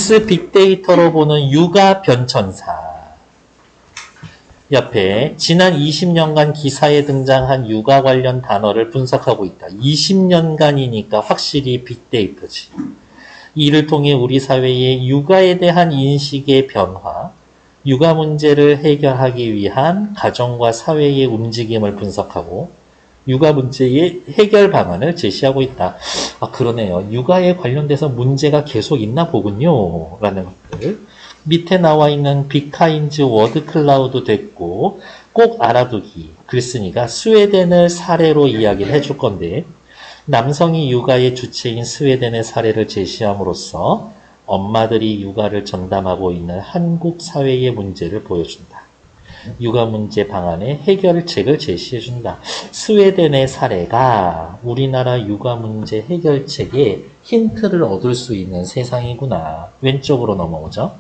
뉴스 빅데이터로 보는 육아 변천사. 옆에 지난 20년간 기사에 등장한 육아 관련 단어를 분석하고 있다. 20년간이니까 확실히 빅데이터지. 이를 통해 우리 사회의 육아에 대한 인식의 변화, 육아 문제를 해결하기 위한 가정과 사회의 움직임을 분석하고 육아 문제의 해결 방안을 제시하고 있다. 아, 그러네요. 육아에 관련돼서 문제가 계속 있나 보군요. 라는 것들. 밑에 나와 있는 빅카인즈 워드 클라우드 됐고 꼭 알아두기. 글쓴이가 스웨덴을 사례로 이야기를 해줄 건데 남성이 육아의 주체인 스웨덴의 사례를 제시함으로써 엄마들이 육아를 전담하고 있는 한국 사회의 문제를 보여준다. 육아 문제 방안의 해결책을 제시해준다. 스웨덴의 사례가 우리나라 육아 문제 해결책에 힌트를 얻을 수 있는 세상이구나. 왼쪽으로 넘어오죠.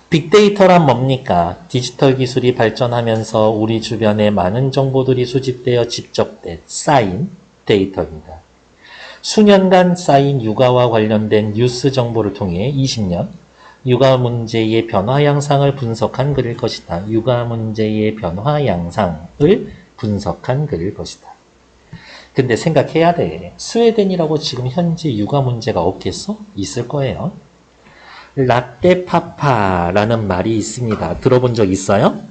빅데이터란 뭡니까? 디지털 기술이 발전하면서 우리 주변에 많은 정보들이 수집되어 집적된, 쌓인 데이터입니다. 수년간 쌓인 육아와 관련된 뉴스 정보를 통해 20년 육아 문제의 변화 양상을 분석한 글일 것이다. 육아 문제의 변화 양상을 분석한 글일 것이다. 근데 생각해야 돼. 스웨덴이라고 지금 현재 육아 문제가 없겠어? 있을 거예요. 라떼파파라는 말이 있습니다. 들어본 적 있어요?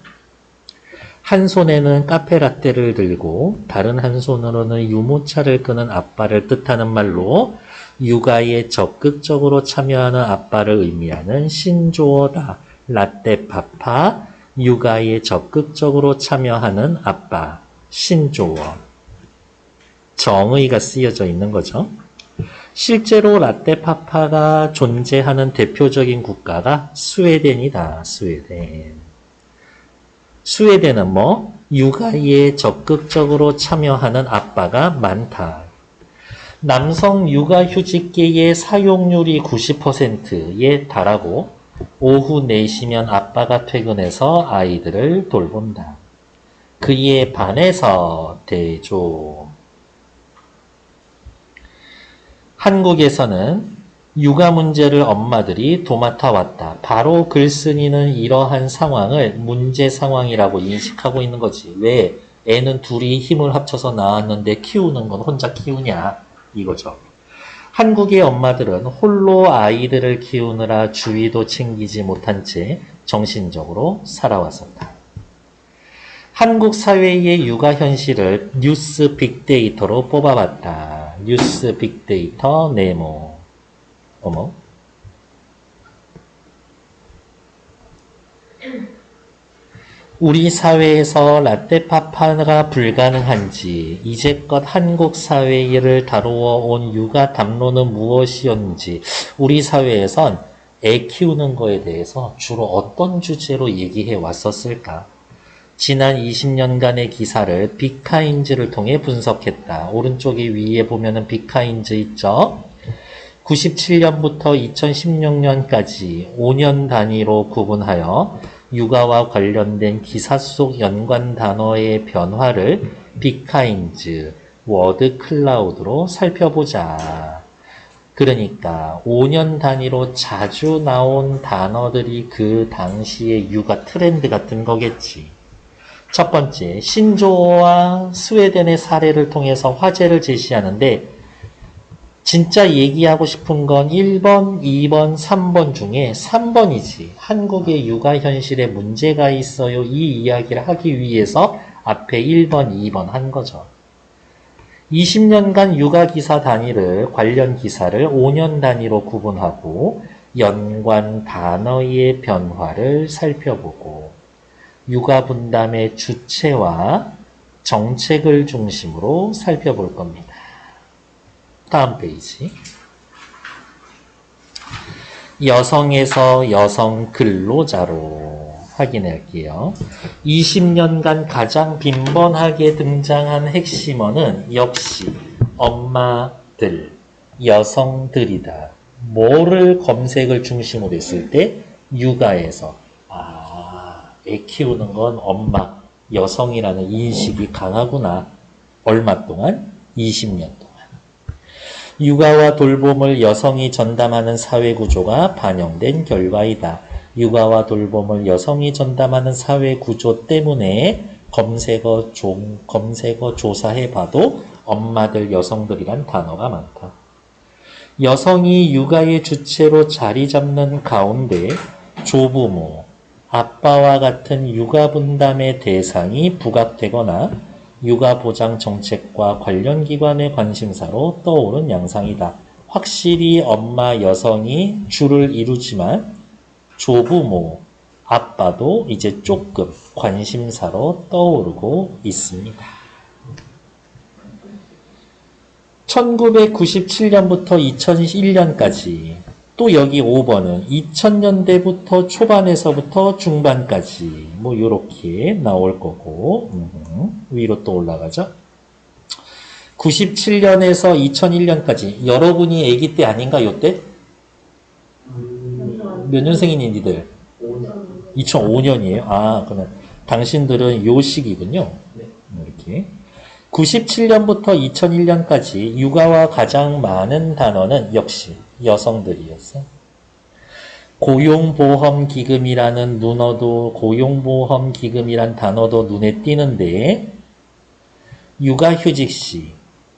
한 손에는 카페라떼를 들고 다른 한 손으로는 유모차를 끄는 아빠를 뜻하는 말로 육아에 적극적으로 참여하는 아빠를 의미하는 신조어다. 라떼파파, 육아에 적극적으로 참여하는 아빠, 신조어. 정의가 쓰여져 있는 거죠. 실제로 라떼파파가 존재하는 대표적인 국가가 스웨덴이다. 스웨덴. 스웨덴은 뭐? 육아에 적극적으로 참여하는 아빠가 많다. 남성 육아휴직계의 사용률이 90%에 달하고 오후 4시면 아빠가 퇴근해서 아이들을 돌본다. 그에 반해서 대조. 한국에서는 육아 문제를 엄마들이 도맡아 왔다. 바로 글쓴이는 이러한 상황을 문제 상황이라고 인식하고 있는 거지. 왜? 애는 둘이 힘을 합쳐서 낳았는데 키우는 건 혼자 키우냐? 이거죠. 한국의 엄마들은 홀로 아이들을 키우느라 주위도 챙기지 못한 채 정신적으로 살아왔었다. 한국 사회의 육아 현실을 뉴스 빅데이터로 뽑아봤다. 뉴스 빅데이터 네모. 어머. 우리 사회에서 라떼파파가 불가능한지, 이제껏 한국 사회를 다루어 온 육아 담론은 무엇이었는지, 우리 사회에선 애 키우는 거에 대해서 주로 어떤 주제로 얘기해 왔었을까? 지난 20년간의 기사를 빅카인즈를 통해 분석했다. 오른쪽에 위에 보면은 빅카인즈 있죠? 97년부터 2016년까지 5년 단위로 구분하여 육아와 관련된 기사 속 연관 단어의 변화를 빅카인즈, 워드 클라우드로 살펴보자. 그러니까 5년 단위로 자주 나온 단어들이 그 당시의 육아 트렌드 같은 거겠지. 첫 번째, 신조어와 스웨덴의 사례를 통해서 화제를 제시하는데 진짜 얘기하고 싶은 건 1번, 2번, 3번 중에 3번이지. 한국의 육아 현실에 문제가 있어요. 이 이야기를 하기 위해서 앞에 1번, 2번 한 거죠. 20년간 육아 기사 단위를, 관련 기사를 5년 단위로 구분하고 연관 단어의 변화를 살펴보고 육아 분담의 주체와 정책을 중심으로 살펴볼 겁니다. 다음 페이지. 여성에서 여성 근로자로 확인할게요. 20년간 가장 빈번하게 등장한 핵심어는 역시 엄마들, 여성들이다. 뭐를 검색을 중심으로 했을 때? 육아에서. 애 키우는 건 엄마, 여성이라는 인식이 강하구나. 얼마 동안? 20년 동안. 육아와 돌봄을 여성이 전담하는 사회 구조가 반영된 결과이다. 육아와 돌봄을 여성이 전담하는 사회 구조 때문에 검색어 조사해봐도 엄마들, 여성들이란 단어가 많다. 여성이 육아의 주체로 자리 잡는 가운데 조부모, 아빠와 같은 육아 분담의 대상이 부각되거나 육아보장 정책과 관련 기관의 관심사로 떠오른 양상이다. 확실히 엄마 여성이 주를 이루지만 조부모, 아빠도 이제 조금 관심사로 떠오르고 있습니다. 1997년부터 2001년까지 또 여기 5번은 2000년대부터 초반에서부터 중반까지 뭐 이렇게 나올 거고 위로 또 올라가죠. 97년에서 2001년까지 여러분이 아기 때 아닌가 요때? 몇 년생이니 니들? 2005년이에요. 아 그러면 당신들은 요 시기군요. 이렇게 97년부터 2001년까지 육아와 가장 많은 단어는 역시 여성들이었어. 고용보험기금이라는 고용보험기금이란 단어도 눈에 띄는데 육아휴직 시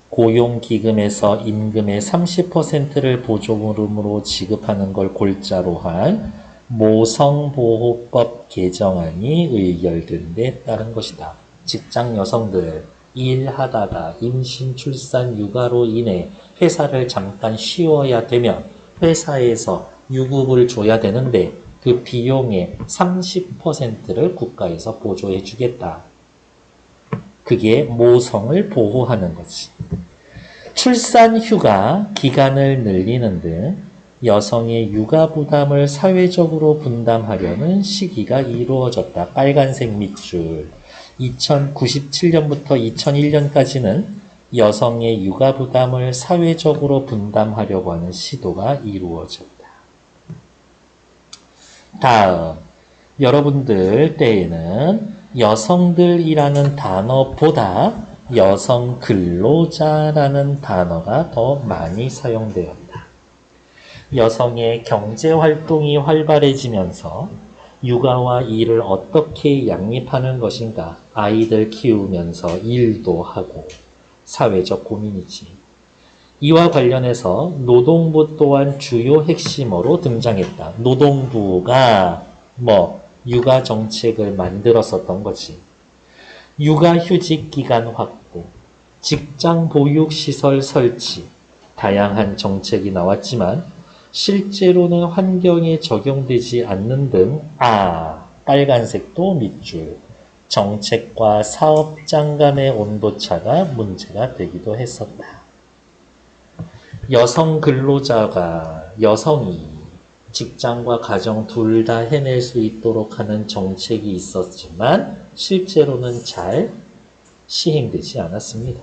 고용기금에서 임금의 30%를 보조금으로 지급하는 걸 골자로 한 모성보호법 개정안이 의결된 데 따른 것이다. 직장 여성들 일하다가 임신, 출산, 육아로 인해 회사를 잠깐 쉬어야 되면 회사에서 유급을 줘야 되는데 그 비용의 30%를 국가에서 보조해 주겠다. 그게 모성을 보호하는 거지. 출산 휴가 기간을 늘리는 등 여성의 육아 부담을 사회적으로 분담하려는 시기가 이루어졌다. 빨간색 밑줄. 2097년부터 2001년까지는 여성의 육아 부담을 사회적으로 분담하려고 하는 시도가 이루어졌다. 다음, 여러분들 때에는 여성들이라는 단어보다 여성 근로자라는 단어가 더 많이 사용되었다. 여성의 경제활동이 활발해지면서 육아와 일을 어떻게 양립하는 것인가, 아이들 키우면서 일도 하고 사회적 고민이지. 이와 관련해서 노동부 또한 주요 핵심어로 등장했다. 노동부가 육아 정책을 만들었었던 거지. 육아휴직 기간 확대, 직장 보육시설 설치, 다양한 정책이 나왔지만 실제로는 환경에 적용되지 않는 등 빨간색도 밑줄, 정책과 사업장 간의 온도차가 문제가 되기도 했었다. 여성 근로자가 여성이 직장과 가정 둘 다 해낼 수 있도록 하는 정책이 있었지만 실제로는 잘 시행되지 않았습니다.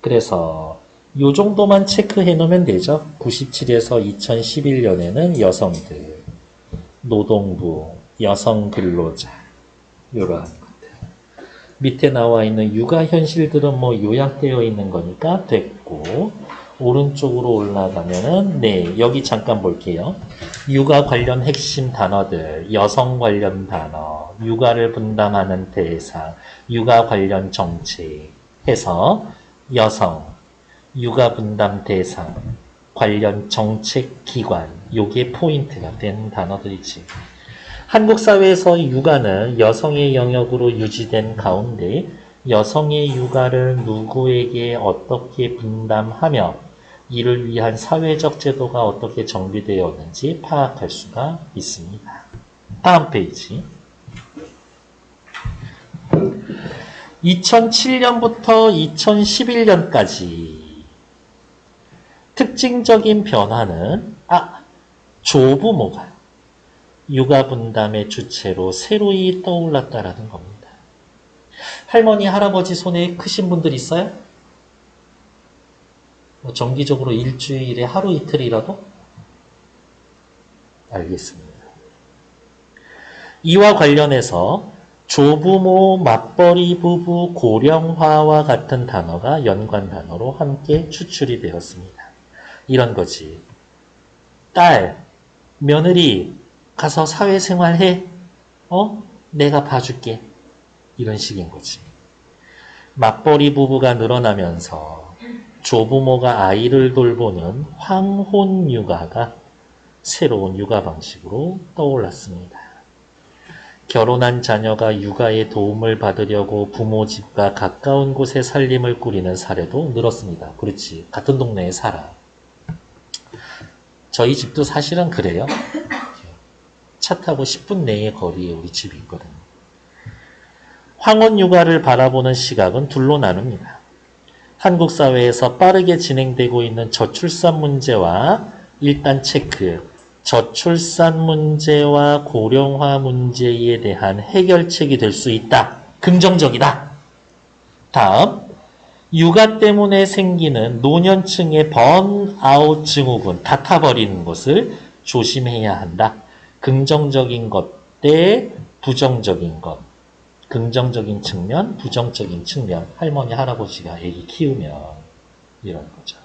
그래서 요 정도만 체크해 놓으면 되죠. 97에서 2011년에는 여성들, 노동부, 여성 근로자 이러한 것들. 밑에 나와 있는 육아 현실들은 요약되어 있는 거니까 됐고, 오른쪽으로 올라가면은 여기 잠깐 볼게요. 육아 관련 핵심 단어들, 여성 관련 단어, 육아를 분담하는 대상, 육아 관련 정책 해서 여성, 육아 분담 대상, 관련 정책 기관, 요게 포인트가 된 단어들이지. 한국 사회에서 육아는 여성의 영역으로 유지된 가운데 여성의 육아를 누구에게 어떻게 분담하며 이를 위한 사회적 제도가 어떻게 정비되어 있는지 파악할 수가 있습니다. 다음 페이지. 2007년부터 2011년까지 특징적인 변화는 조부모가 육아 분담의 주체로 새로이 떠올랐다라는 겁니다. 할머니, 할아버지 손에 크신 분들 있어요? 정기적으로 일주일에 하루 이틀이라도? 알겠습니다. 이와 관련해서 조부모, 맞벌이 부부, 고령화와 같은 단어가 연관 단어로 함께 추출이 되었습니다. 이런 거지. 딸, 며느리, 가서 사회생활 해. 내가 봐줄게. 이런 식인 거지. 맞벌이 부부가 늘어나면서 조부모가 아이를 돌보는 황혼 육아가 새로운 육아 방식으로 떠올랐습니다. 결혼한 자녀가 육아에 도움을 받으려고 부모 집과 가까운 곳에 살림을 꾸리는 사례도 늘었습니다. 그렇지. 같은 동네에 살아. 저희 집도 사실은 그래요. 차 타고 10분 내의 거리에 우리 집이 있거든요. 황혼 육아를 바라보는 시각은 둘로 나눕니다. 한국 사회에서 빠르게 진행되고 있는 저출산 문제와 일단 체크, 저출산 문제와 고령화 문제에 대한 해결책이 될 수 있다. 긍정적이다. 다음, 육아 때문에 생기는 노년층의 번아웃 증후군, 다 타버리는 것을 조심해야 한다. 긍정적인 것 대 부정적인 것. 긍정적인 측면, 부정적인 측면. 할머니, 할아버지가 아기 키우면 이런 거죠.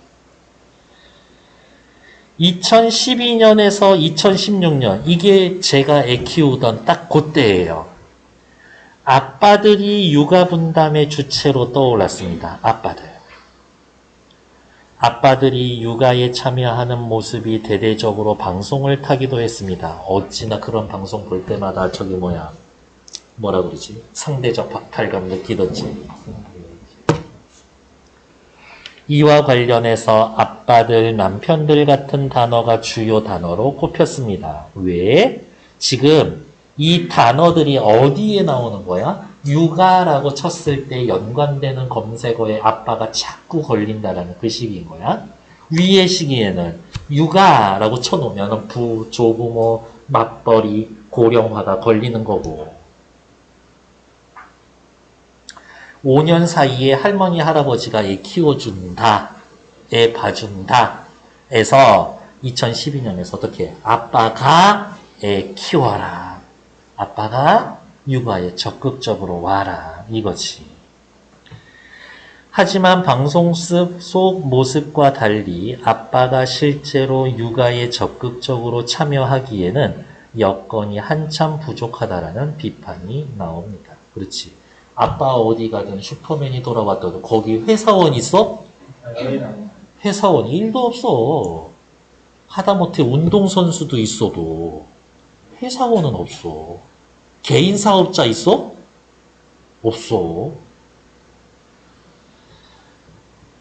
2012년에서 2016년, 이게 제가 애 키우던 딱 그때예요. 아빠들이 육아 분담의 주체로 떠올랐습니다. 아빠들이 육아에 참여하는 모습이 대대적으로 방송을 타기도 했습니다. 어찌나 그런 방송 볼 때마다 뭐라 그러지? 상대적 박탈감 느끼던지. 이와 관련해서 아빠들, 남편들 같은 단어가 주요 단어로 꼽혔습니다. 왜? 지금 이 단어들이 어디에 나오는 거야? 육아라고 쳤을 때 연관되는 검색어에 아빠가 자꾸 걸린다라는 그 시기인 거야. 위의 시기에는 육아라고 쳐놓으면 부, 조부모, 맞벌이, 고령화가 걸리는 거고. 5년 사이에 할머니, 할아버지가 애 키워준다, 애 봐준다, 에서 2012년에서 어떻게? 아빠가 애 키워라. 아빠가 육아에 적극적으로 와라. 이거지. 하지만 방송 속 모습과 달리 아빠가 실제로 육아에 적극적으로 참여하기에는 여건이 한참 부족하다라는 비판이 나옵니다. 그렇지. 아빠 어디 가든 슈퍼맨이 돌아왔다도 거기 회사원 있어? 회사원이 1도 없어. 하다못해 운동선수도 있어도 회사원은 없어. 개인 사업자 있어? 없어.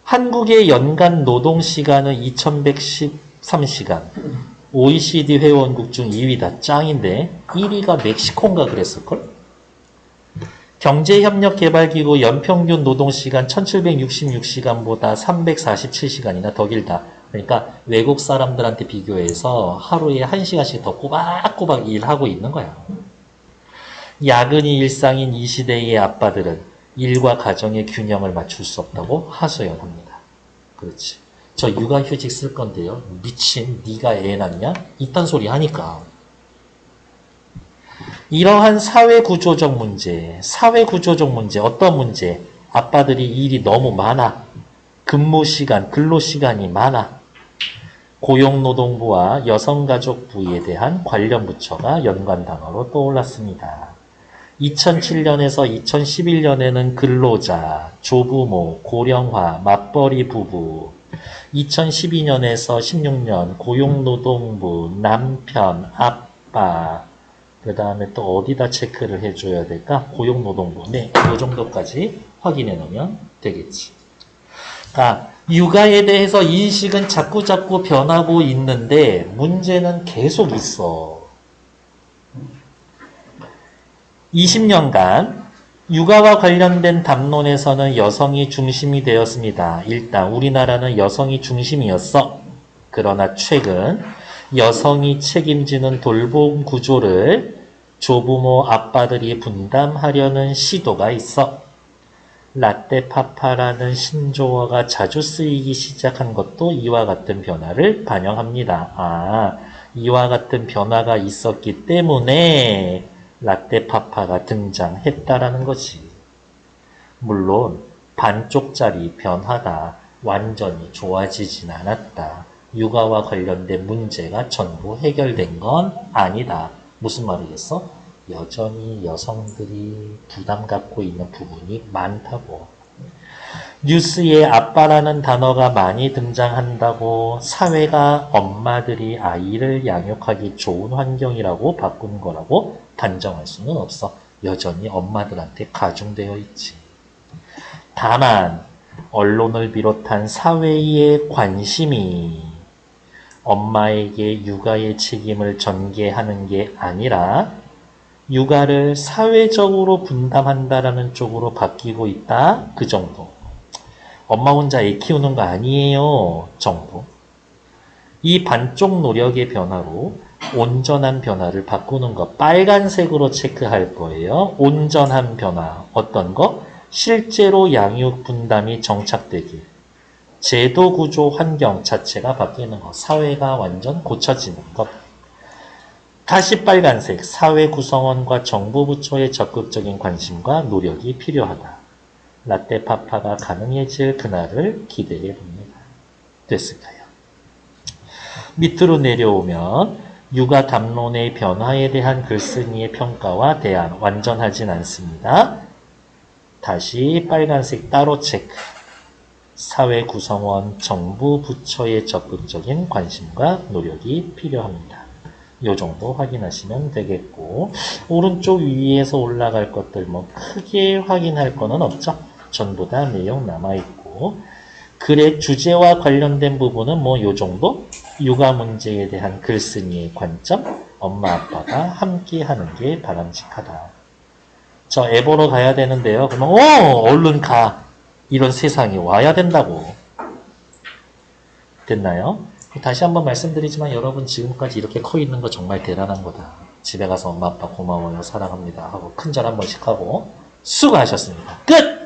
한국의 연간 노동시간은 2113시간. OECD 회원국 중 2위다. 짱인데 1위가 멕시코인가 그랬을걸? 경제협력개발기구 연평균 노동시간 1766시간보다 347시간이나 더 길다. 그러니까 외국 사람들한테 비교해서 하루에 1시간씩 더 꼬박꼬박 일하고 있는 거야. 야근이 일상인 이 시대의 아빠들은 일과 가정의 균형을 맞출 수 없다고 하소연합니다. 그렇지. 저 육아휴직 쓸 건데요. 미친, 네가 애 낳냐? 이딴 소리 하니까. 이러한 사회구조적 문제, 어떤 문제? 아빠들이 일이 너무 많아. 근무시간, 근로시간이 많아. 고용노동부와 여성가족부에 대한 관련 부처가 연관 단어로 떠올랐습니다. 2007년에서 2011년에는 근로자, 조부모, 고령화, 맞벌이 부부, 2012년에서 16년 고용노동부, 남편, 아빠, 그 다음에 또 어디다 체크를 해줘야 될까? 고용노동부. 네, 이 정도까지 확인해 놓으면 되겠지. 그러니까 육아에 대해서 인식은 자꾸자꾸 변하고 있는데 문제는 계속 있어. 20년간 육아와 관련된 담론에서는 여성이 중심이 되었습니다. 일단 우리나라는 여성이 중심이었어. 그러나 최근 여성이 책임지는 돌봄 구조를 조부모 아빠들이 분담하려는 시도가 있어. 라떼파파라는 신조어가 자주 쓰이기 시작한 것도 이와 같은 변화를 반영합니다. 이와 같은 변화가 있었기 때문에 라떼파파가 등장했다라는 거지. 물론 반쪽짜리 변화가 완전히 좋아지진 않았다. 육아와 관련된 문제가 전부 해결된 건 아니다. 무슨 말이겠어? 여전히 여성들이 부담 갖고 있는 부분이 많다고. 뉴스에 아빠라는 단어가 많이 등장한다고 사회가 엄마들이 아이를 양육하기 좋은 환경이라고 바꾼 거라고 단정할 수는 없어. 여전히 엄마들한테 가중되어 있지. 다만 언론을 비롯한 사회의 관심이 엄마에게 육아의 책임을 전개하는 게 아니라 육아를 사회적으로 분담한다라는 쪽으로 바뀌고 있다. 그 정도. 엄마 혼자 애 키우는 거 아니에요. 정도. 이 반쪽 노력의 변화로 온전한 변화를 바꾸는 것. 빨간색으로 체크할 거예요. 온전한 변화. 어떤 거? 실제로 양육 분담이 정착되길. 제도 구조 환경 자체가 바뀌는 것. 사회가 완전 고쳐지는 것. 다시 빨간색. 사회 구성원과 정부 부처의 적극적인 관심과 노력이 필요하다. 라떼파파가 가능해질 그날을 기대해 봅니다. 됐을까요? 밑으로 내려오면 육아 담론의 변화에 대한 글쓴이의 평가와 대안 완전하진 않습니다. 다시 빨간색 따로 체크. 사회 구성원, 정부 부처의 적극적인 관심과 노력이 필요합니다. 이 정도 확인하시면 되겠고, 오른쪽 위에서 올라갈 것들 뭐 크게 확인할 거는 없죠. 전부 다 내용 남아있고, 글의 주제와 관련된 부분은 뭐 요 정도? 육아 문제에 대한 글쓴이의 관점, 엄마 아빠가 함께 하는 게 바람직하다. 저 애 보러 가야 되는데요. 그러면 얼른 가. 이런 세상이 와야 된다고. 됐나요? 다시 한번 말씀드리지만 여러분 지금까지 이렇게 커 있는 거 정말 대단한 거다. 집에 가서 엄마 아빠 고마워요 사랑합니다 하고 큰절 한 번씩 하고 수고하셨습니다. 끝!